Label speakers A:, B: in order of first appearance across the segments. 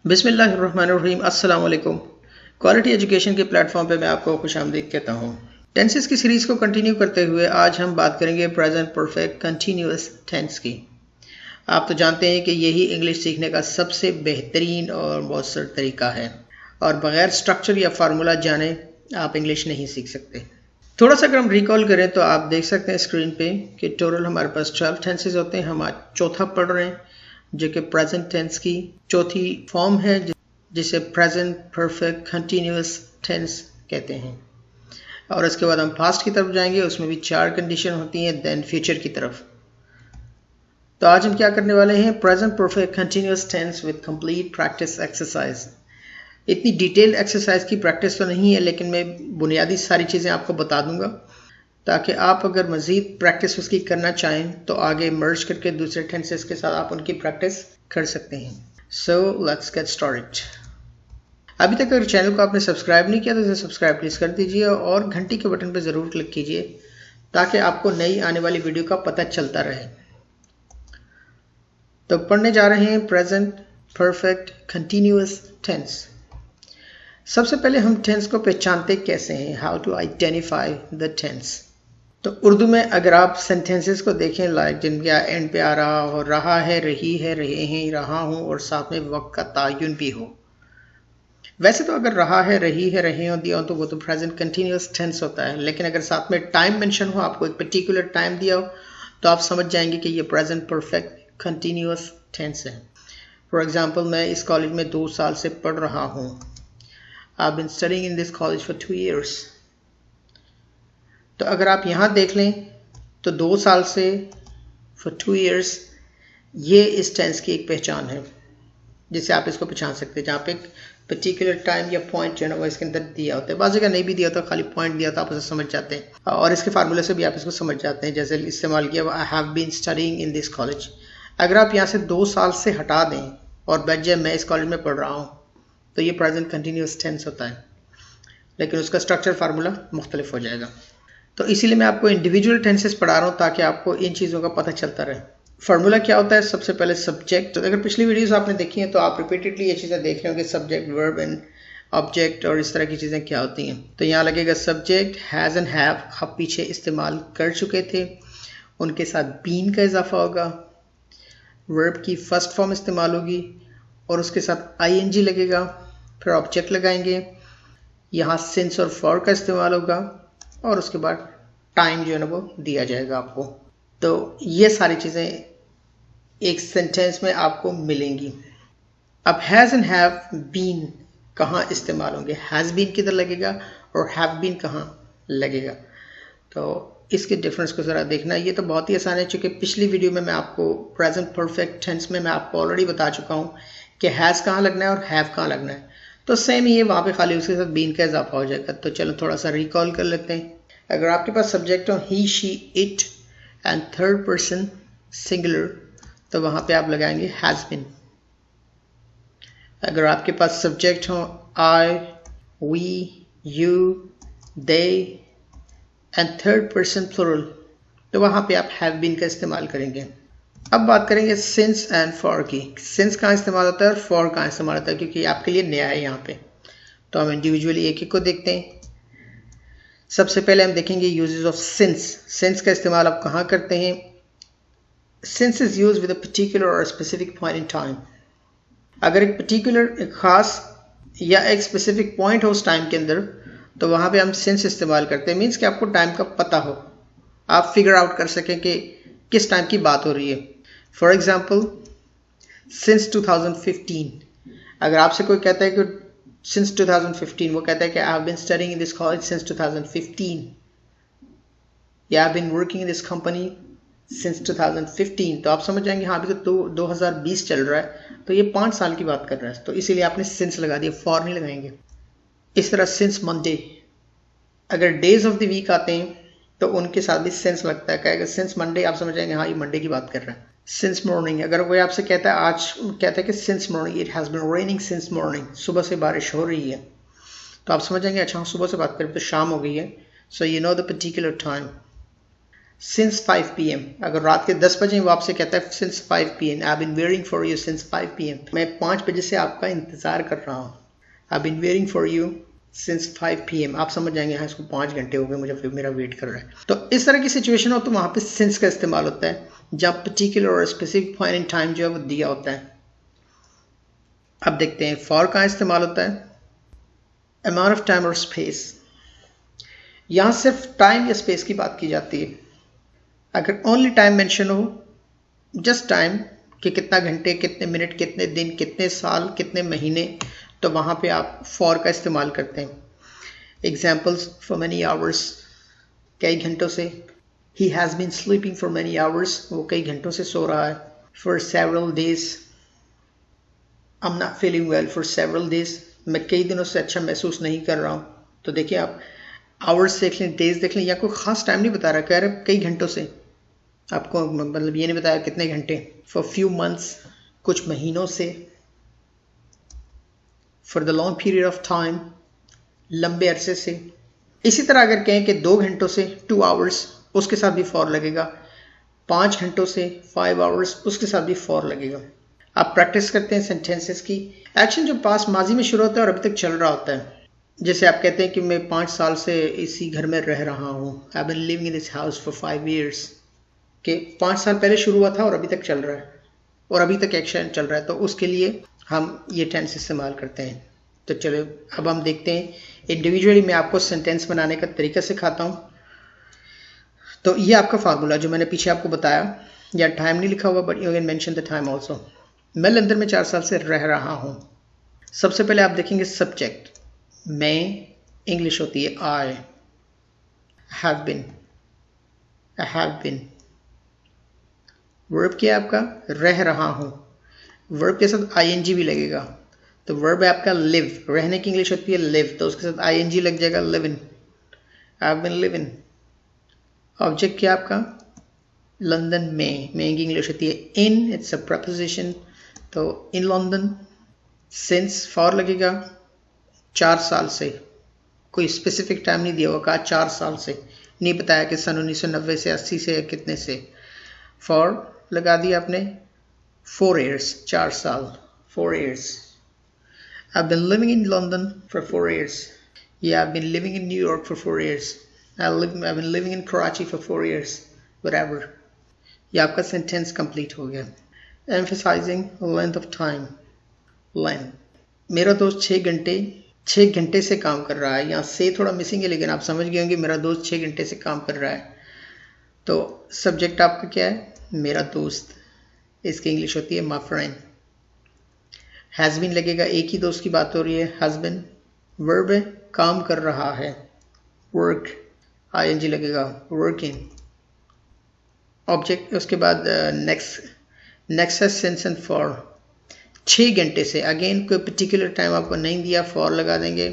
A: बिस्मिल्लाहिर्रहमानिर्रहीम अस्सलाम वालेकुम। क्वालिटी एजुकेशन के प्लेटफॉर्म पे मैं आपको खुशामदीद कहता हूँ। टेंसेस की सीरीज़ को कंटिन्यू करते हुए आज हम बात करेंगे प्रेजेंट परफेक्ट कंटिन्यूअस टेंस की। आप तो जानते हैं कि यही इंग्लिश सीखने का सबसे बेहतरीन और मौसर तरीका है और बग़ैर स्ट्रक्चर या फार्मूला जाने आप इंग्लिश नहीं सीख सकते। थोड़ा सा अगर हम रिकॉल करें तो आप देख सकते हैं स्क्रीन पे कि टोटल हमारे पास 12 टेंसेस होते हैं। हम आज चौथा पढ़ रहे हैं जो कि प्रेजेंट टेंस की चौथी फॉर्म है जिसे प्रेजेंट परफेक्ट कंटिन्यूअस टेंस कहते हैं। और इसके बाद हम पास्ट की तरफ जाएंगे, उसमें भी 4 कंडीशन होती हैं, देन फ्यूचर की तरफ। तो आज हम क्या करने वाले हैं, present perfect continuous tense with complete practice exercise. इतनी डिटेल एक्सरसाइज की प्रैक्टिस तो नहीं है, लेकिन मैं बुनियादी सारी चीज़ें आपको बता दूंगा ताकि आप अगर मज़ीद प्रैक्टिस उसकी करना चाहें तो आगे मर्ज करके दूसरे टेंसेस के साथ आप उनकी प्रैक्टिस कर सकते हैं। So let's get started. अभी तक अगर चैनल को आपने सब्सक्राइब नहीं किया तो इसे सब्सक्राइब प्लीज़ कर दीजिए और घंटी के बटन पर ज़रूर क्लिक कीजिए ताकि आपको नई आने वाली वीडियो का पता चलता रहे। तो पढ़ने जा रहे हैं प्रेजेंट परफेक्ट कंटिन्यूअस टेंस। सबसे पहले हम टेंस को पहचानते कैसे हैं, how to identify the tense. तो उर्दू में अगर आप सेंटेंसेस को देखें लाइक जिनके एंड पे आ रहा हो, रहा है, रही है, रहे हैं, रहा हूँ और साथ में वक्त का तायुन भी हो। वैसे तो अगर रहा है, रही है, रहे हो दिया हो तो वो तो प्रेजेंट कंटिन्यूअस टेंस होता है, लेकिन अगर साथ में टाइम मेंशन हो, आपको एक पर्टिकुलर टाइम दिया हो तो आप समझ जाएंगे कि ये प्रेजेंट परफेक्ट कंटिन्यूअस टेंस है। फॉर एग्जाम्पल, मैं इस कॉलेज में 2 साल से पढ़ रहा हूँ। I have been studying in this college for 2 years। तो अगर आप यहाँ देख लें तो 2 साल से फॉर 2 years ये इस टेंस की एक पहचान है जिससे आप इसको पहचान सकते हैं, जहाँ पे एक पर्टिकुलर टाइम या पॉइंट जो है ना वो इसके अंदर दिया होता है। बाज़ जगह नहीं भी दिया होता, खाली पॉइंट दिया होता, आप उसे समझ जाते हैं और इसके फार्मूले से भी आप इसको समझ जाते हैं। जैसे इस्तेमाल किया, I have been studying in this college. अगर आप यहाँ से 2 साल से हटा दें और बच जाए मैं इस कॉलेज में पढ़ रहा हूँ तो ये प्रेजेंट कंटिन्यूअस टेंस होता है, लेकिन उसका स्ट्रक्चर फार्मूला मुख्तलिफ हो जाएगा। तो इसीलिए मैं आपको इंडिविजुअल टेंसेस पढ़ा रहा हूँ ताकि आपको इन चीज़ों का पता चलता रहे। फार्मूला क्या होता है, सबसे पहले सब्जेक्ट। तो अगर पिछली वीडियोस आपने देखी हैं तो आप रिपीटेडली ये चीज़ें देख रहे होंगे, सब्जेक्ट, वर्ब एंड ऑब्जेक्ट और इस तरह की चीज़ें क्या होती हैं। तो यहाँ लगेगा सब्जेक्ट, हैज़ एंड हैव आप पीछे इस्तेमाल कर चुके थे, उनके साथ बीन का इजाफा होगा, वर्ब की फर्स्ट फॉर्म इस्तेमाल होगी और उसके साथ ING लगेगा, फिर ऑब्जेक्ट लगाएंगे, यहाँ सिंस और फॉर का इस्तेमाल होगा और उसके बाद टाइम जो है ना वो दिया जाएगा आपको। तो ये सारी चीज़ें एक सेंटेंस में आपको मिलेंगी। अब हैज़ एंड हैव बीन कहाँ इस्तेमाल होंगे, हैज़ बीन किधर लगेगा और हैव बीन कहाँ लगेगा, तो इसके डिफरेंस को ज़रा देखना। ये तो बहुत ही आसान है, चूँकि पिछली वीडियो में मैं आपको प्रेजेंट परफेक्ट टेंस में मैं आपको ऑलरेडी बता चुका हूँ कि हैज़ कहाँ लगना है और हैव कहाँ लगना है। तो सेम ही है, वहाँ पे खाली उसके साथ बीन का इजाफा हो जाएगा। तो चलो थोड़ा सा रिकॉल कर लेते हैं। अगर आपके पास सब्जेक्ट हो he, she, it and third person singular तो वहाँ पे आप लगाएंगे हैज़ बीन। अगर आपके पास सब्जेक्ट हो I, we, you, they and third person plural तो वहाँ पे आप हैव बीन का इस्तेमाल करेंगे। अब बात करेंगे सिंस एंड फॉर की। सिंस कहाँ इस्तेमाल होता है और फॉर कहाँ इस्तेमाल होता है, क्योंकि आपके लिए नया है यहाँ पे। तो हम इंडिविजुअली एक एक को देखते हैं। सबसे पहले हम देखेंगे यूजेस ऑफ सिंस। सिंस का इस्तेमाल आप कहाँ करते हैं, since is use with a particular और स्पेसिफिक पॉइंट इन टाइम। अगर एक पर्टिकुलर, एक खास या एक स्पेसिफिक पॉइंट हो उस टाइम के अंदर तो वहाँ पे हम सिंस इस्तेमाल करते हैं। मीन्स कि आपको टाइम का पता हो, आप फिगर आउट कर सकें कि किस टाइम की बात हो रही है। For example, since 2015। अगर आपसे कोई कहता है कि सिंस 2015, वो कहता है कि I have been studying in this college since 2015 या I have been working in this company since 2015, तो आप समझ जाएंगे हाँ अभी तो 2020 चल रहा है, तो ये 5 साल की बात कर रहा है। तो इसीलिए आपने सिंस लगा दिया, फॉर नहीं लगाएंगे। इस तरह सिंस मंडे, अगर डेज ऑफ द वीक आते हैं तो उनके साथ भी सिंस लगता है। कहेगा सिंस मंडे, आप समझ जाएंगे हाँ ये मंडे की बात कर रहा है। सिंस मॉर्निंग, अगर कोई आपसे कहता है आज, कहता है कि since morning, it has been raining since morning, सुबह से बारिश हो रही है, तो आप समझ जाएंगे अच्छा सुबह से बात करें तो शाम हो गई है। So you know the particular time. Since 5 PM, अगर रात के 10 बजे वो आपसे कहता है since 5 PM, I been wearing for you since 5 PM, मैं 5 बजे से आपका इंतज़ार कर रहा हूँ, I been wearing for you since 5 PM, आप समझ जाएंगे हाँ इसको 5 घंटे हो गए मुझे मेरा वेट कर रहा है। तो इस तरह की सिचुएशन हो तो वहाँ पे सिंस का इस्तेमाल होता है, जब पर्टिकुलर और स्पेसिफिक पॉइंट इन टाइम जो है वो दिया होता है। अब देखते हैं फॉर कहाँ इस्तेमाल होता है। अमाउंट ऑफ टाइम और स्पेस, यहाँ सिर्फ टाइम या स्पेस की बात की जाती है। अगर ओनली टाइम मेंशन हो, जस्ट टाइम कि कितना घंटे, कितने मिनट, कितने दिन, कितने साल, कितने महीने, तो वहाँ पे आप फॉर का इस्तेमाल करते हैं। एग्जाम्पल्स, फॉर मैनी आवर्स, कई घंटों से। He has been sleeping for many hours, वो कई घंटों से सो रहा है। For several days, I am not feeling well for several days, मैं कई दिनों से अच्छा महसूस नहीं कर रहा हूँ। तो देखिए आप आवर्स देख लें, डेज देख लें, या कोई ख़ास टाइम नहीं बता रहा, कह रहे कई घंटों से, आपको मतलब ये नहीं बताया कितने घंटे। फॉर फ्यू मंथ्स, कुछ महीनों से। For the long period of time, लंबे अरसे से। इसी तरह अगर कहें कि 2 घंटों से, 2 आवर्स, उसके साथ भी फॉर लगेगा। 5 घंटों से, 5 आवर्स, उसके साथ भी फॉर लगेगा। आप प्रैक्टिस करते हैं सेंटेंसेस की। एक्शन जो पास माजी में शुरू होता है और अभी तक चल रहा होता है, जैसे आप कहते हैं कि मैं 5 साल से इसी घर में रह रहा हूँ, I been living in this house for 5 years, कि 5 साल पहले शुरू हुआ था और अभी तक चल रहा है, और अभी तक एक्शन चल रहा है, तो उसके लिए हम ये टेंस इस्तेमाल करते हैं। तो चलो अब हम देखते हैं इंडिविजुअली, मैं आपको सेंटेंस बनाने का तरीका सिखाता हूँ। तो ये आपका फार्मूला जो मैंने पीछे आपको बताया, या टाइम नहीं लिखा हुआ but you can mention the time also. मैं लंदन में 4 साल से रह रहा हूँ। सबसे पहले आप देखेंगे सब्जेक्ट, मैं, इंग्लिश होती है I, have been, I have been. Verb क्या है आपका, रह रहा हूँ, वर्ब के साथ आईएनजी भी लगेगा, तो वर्ब है आपका लिव, रहने की इंग्लिश होती है लिव, तो उसके साथ आईएनजी लग जाएगा, live in, I have been living. Object क्या आपका, लंदन में, की इंग्लिश होती है इन, इट्स अ प्रपोजिशन, तो इन लंदन। सिंस फॉर लगेगा, 4 साल से, कोई स्पेसिफिक टाइम नहीं दिया हुआ, कहा 4 साल से, नहीं बताया कि सन 1990 से, 80 से, कितने से। फॉर लगा दिया आपने, 4 years, 4 साल, 4 years। I've been living in London for 4 years. Yeah, I've been living in New York for 4 years. I've been living in Karachi for 4 years. Whatever. ये आपका सेंटेंस कंप्लीट हो गया। Emphasizing length of time. Length. मेरा दोस्त 6 घंटे से काम कर रहा है, यहाँ से थोड़ा मिसिंग है, लेकिन आप समझ गए होंगे मेरा दोस्त 6 घंटे से काम कर रहा है। तो सब्जेक्ट आपका क्या है, मेरा दोस्त, इसकी इंग्लिश होती है माय फ्रेंड। हैज़ बीन लगेगा, एक ही दोस्त की बात हो रही है, हस्बैंड। वर्ब है, काम कर रहा है, वर्क, आईएनजी लगेगा, वर्किंग। ऑब्जेक्ट, उसके बाद नेक्स्ट है सिंस एंड फॉर। 6 घंटे से, अगेन कोई पर्टिकुलर टाइम आपको नहीं दिया, फॉर लगा देंगे।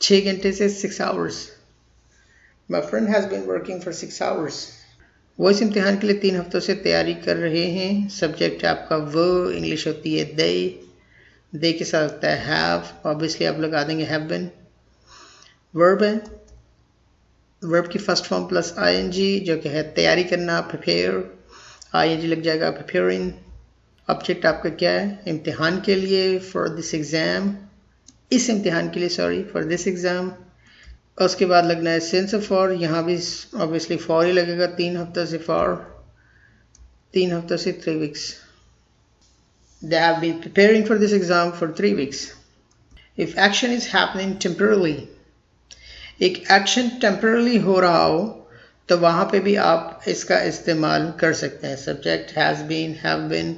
A: 6 घंटे से, 6 hours। My friend has been working for 6 hours। वो इस इम्तिहान के लिए 3 हफ्तों से तैयारी कर रहे हैं। सब्जेक्ट है आपका वो, इंग्लिश होती है दे के साथ होता है हैव, ऑब्वियसली आप लगा देंगे हैव बीन। वर्ब है, वर्ब की फर्स्ट फॉर्म प्लस आईएनजी, जो कि है तैयारी करना, प्रिपेयर, आईएनजी लग जाएगा, प्रिपेयरिंग। ऑब्जेक्ट आपका क्या है, इम्तिहान के लिए, फॉर दिस एग्जाम, इस इम्तिहान के लिए, सॉरी, फॉर दिस एग्जाम। उसके बाद लगना है सिंस फॉर, यहाँ भी ऑब्वियसली फॉर ही लगेगा, 3 हफ्तों से फॉर, 3 हफ्तों से 3 weeks। They have been preparing for this exam for 3 weeks. If action is happening temporarily, एक एक्शन टेम्परली हो रहा हो तो वहाँ पे भी आप इसका इस्तेमाल कर सकते हैं। Subject has been, have been,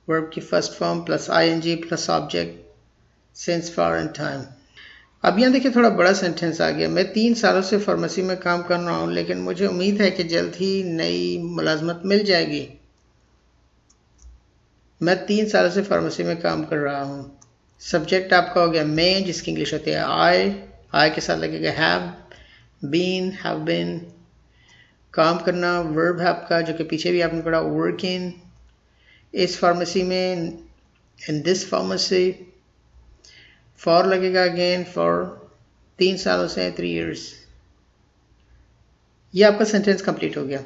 A: verb की first form plus ING plus object, since, for and time. अब यहाँ देखिए थोड़ा बड़ा सेंटेंस आ गया। मैं 3 सालों से फार्मेसी में काम कर रहा हूँ, लेकिन मुझे उम्मीद है कि जल्द ही नई मुलाजमत मिल जाएगी। मैं 3 सालों से फार्मेसी में काम कर रहा हूँ। सब्जेक्ट आपका हो गया मैं, जिसकी इंग्लिश होती है आई के साथ लगेगा हैव बीन। काम करना, वर्ब है आपका, जो कि पीछे भी आपने पढ़ा, वर्किंग, इस फार्मेसी में, इन दिस फार्मेसी। फॉर लगेगा अगेन, फॉर 3 सालों से, 3 years। ये आपका सेंटेंस कंप्लीट हो गया।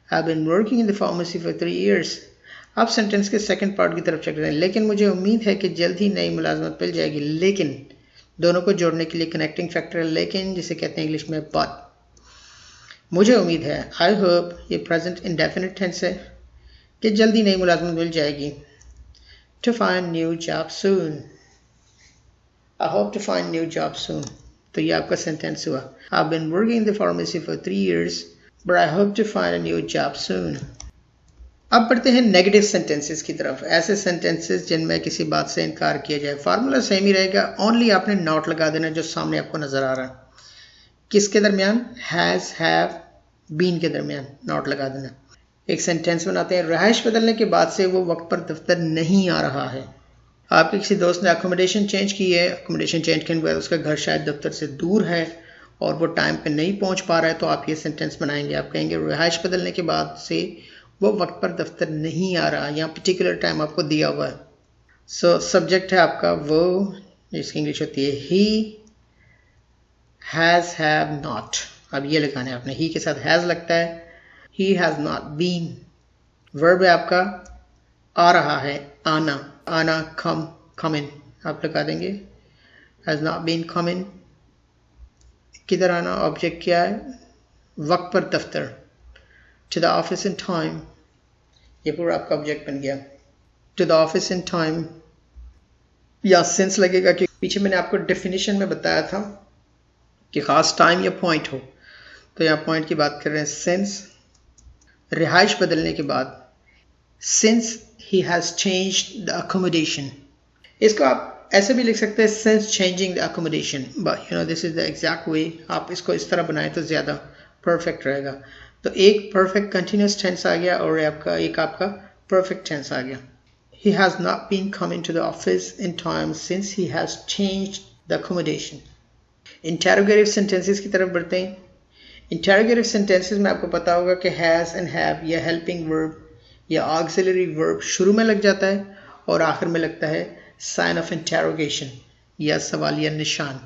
A: I've been working in the pharmacy for 3 years. आप सेंटेंस के सेकंड पार्ट की तरफ चेक करें। लेकिन मुझे उम्मीद है कि जल्द ही नई मुलाजमत मिल जाएगी। लेकिन दोनों को जोड़ने के लिए कनेक्टिंग फैक्टर है लेकिन, जिसे कहते हैं इंग्लिश में बट। मुझे उम्मीद है, आई होप, ये प्रेजेंट इंडेफिनिट टेंस है कि जल्दी नई मुलाजमत मिल जाएगी। To find new job soon, I hope to find new job soon. तो ये आपका सेंटेंस हुआ। I've been working in the pharmacy for 3 years, but I hope to find a new job soon. अब बढ़ते हैं नेगेटिव सेंटेंसेस की तरफ। ऐसे सेंटेंसेस जिनमें किसी बात से इनकार किया जाए। फार्मूला सेम ही रहेगा, ओनली आपने नॉट लगा देना जो सामने आपको नजर आ रहा है। किसके दरमियान? हैज, हैव, बीन के दरमियान नॉट लगा देना। एक सेंटेंस बनाते हैं, रिहाइश बदलने के बाद से वो वक्त पर दफ्तर नहीं आ रहा है। आपके किसी दोस्त ने अकोमोडेशन चेंज की है, अकोमोडेशन चेंज करने के बाद उसका घर शायद दफ्तर से दूर है और वो टाइम पे नहीं पहुंच पा रहा है, तो आप ये सेंटेंस बनाएंगे। आप कहेंगे रिहाइश बदलने के बाद से वो वक्त पर दफ्तर नहीं आ रहा, यहाँ पर्टिकुलर टाइम आपको दिया हुआ है। सो सब्जेक्ट है आपका वो, जिसकी इंग्लिश होती है ही, हैज़, हैव, नॉट। अब ये लगाना है आपने, ही के साथ हैज़ लगता है, he has not been. Verb है आपका आ रहा है, आना, आना, कम, कम इन आप लगा देंगे। Has not been come in, किधर आना, ऑब्जेक्ट क्या है, वक्त पर दफ्तर। To the office in time, ये पूरा आपका ऑब्जेक्ट बन गया। To the office in time या सिंस लगेगा, कि पीछे मैंने आपको डेफिनेशन में बताया था कि खास टाइम या पॉइंट हो, तो यहाँ पॉइंट की बात कर रहे हैं। सिंस, रिहाइश बदलने के बाद, since he has changed the accommodation. इसको आप ऐसे भी लिख सकते हैं, since changing the accommodation, but this is the exact वे। आप इसको इस तरह बनाएं तो ज़्यादा परफेक्ट रहेगा। तो एक परफेक्ट कंटिन्यूस टेंस आ गया और एक आपका परफेक्ट टेंस आ गया। He has not been coming to the office in time since he has changed the accommodation. Interrogative sentences की तरफ बढ़ते हैं। इंटेरोगेटिव सेंटेंसेस में आपको पता होगा कि हैज़ एंड हैव या हेल्पिंग वर्ब या ऑक्सिलरी वर्ब शुरू में लग जाता है और आखिर में लगता है साइन ऑफ इंटेरोगेशन या सवालिया निशान।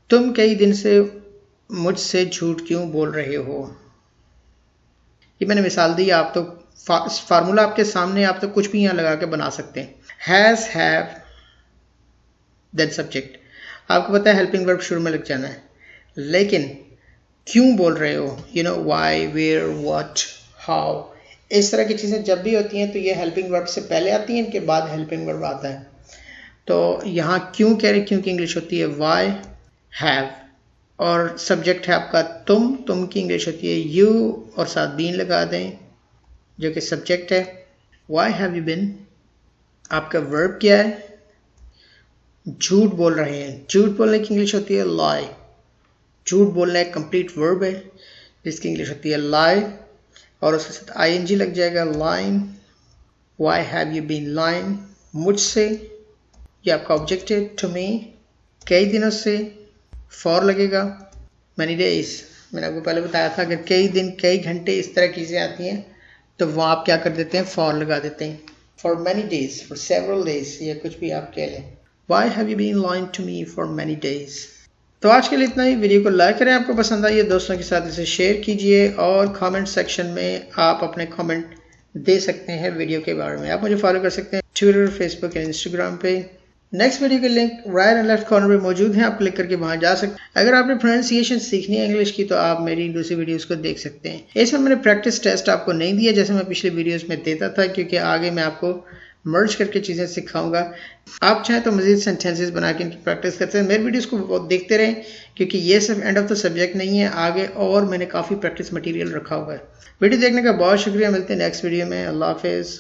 A: तुम कई दिन से मुझसे झूठ क्यों बोल रहे हो? ये मैंने मिसाल दी, आप तो फार्मूला आपके सामने, आप तो कुछ भी यहाँ लगा के बना सकते हैं। Has, have, then subject. आपको पता है हेल्पिंग वर्ब शुरू में लग जाना है, लेकिन क्यों बोल रहे हो, वाई, वेयर, व्हाट, हाउ, इस तरह की चीज़ें जब भी होती हैं तो ये हेल्पिंग वर्ब से पहले आती हैं, इनके बाद हेल्पिंग वर्ब आता है। तो यहाँ क्यों कह रहे, क्यों की इंग्लिश होती है वाई, हैव, और सब्जेक्ट है आपका तुम की इंग्लिश होती है यू, और साथ बीन लगा दें जो कि सब्जेक्ट है। वाई हैव यू बीन, आपका वर्ब क्या है, झूठ बोल रहे हैं। झूठ बोलने की इंग्लिश होती है लाई। झूठ बोलना एक कंप्लीट वर्ब है जिसकी इंग्लिश होती है लाई, और उसके साथ आईएनजी लग जाएगा, line. Why have you been line, मुझसे, ये आपका ऑब्जेक्ट है। टू मी, कई दिनों से, फॉर लगेगा। मैनी डेज, मैंने आपको पहले बताया था अगर कई दिन, कई घंटे, इस तरह की चीज़ें आती हैं तो वहाँ आप क्या कर देते हैं, फॉर लगा देते हैं। For many days, for several days, या कुछ भी आप कह लें। Why have you been line to me for many days. तो आज के लिए इतना ही। वीडियो को लाइक करें, आपको पसंद आई है, दोस्तों के साथ इसे शेयर कीजिए, और कमेंट सेक्शन में आप अपने कमेंट दे सकते हैं वीडियो के बारे में। आप मुझे फॉलो कर सकते हैं ट्विटर, फेसबुक एंड इंस्टाग्राम पे। नेक्स्ट वीडियो के link right and left corner पे मौजूद हैं, आप क्लिक करके वहां जा सकते हैं। अगर आपने प्रोनाउंसिएशन सीखनी है इंग्लिश की तो आप मेरी दूसरी वीडियोस को देख सकते हैं। इसमें मैंने प्रैक्टिस टेस्ट आपको नहीं दिया जैसे मैं पिछले वीडियोस में देता था, क्योंकि आगे मैं आपको मर्ज करके चीज़ें सिखाऊंगा। आप चाहें तो मजीद सेंटेंसेस बना के इनकी प्रैक्टिस करते हैं। मेरे वीडियोस को देखते रहें, क्योंकि ये सिर्फ एंड ऑफ द सब्जेक्ट नहीं है, आगे और मैंने काफ़ी प्रैक्टिस मटेरियल रखा हुआ है। वीडियो देखने का बहुत शुक्रिया। मिलते हैं नेक्स्ट वीडियो में। अल्लाह हाफिज़।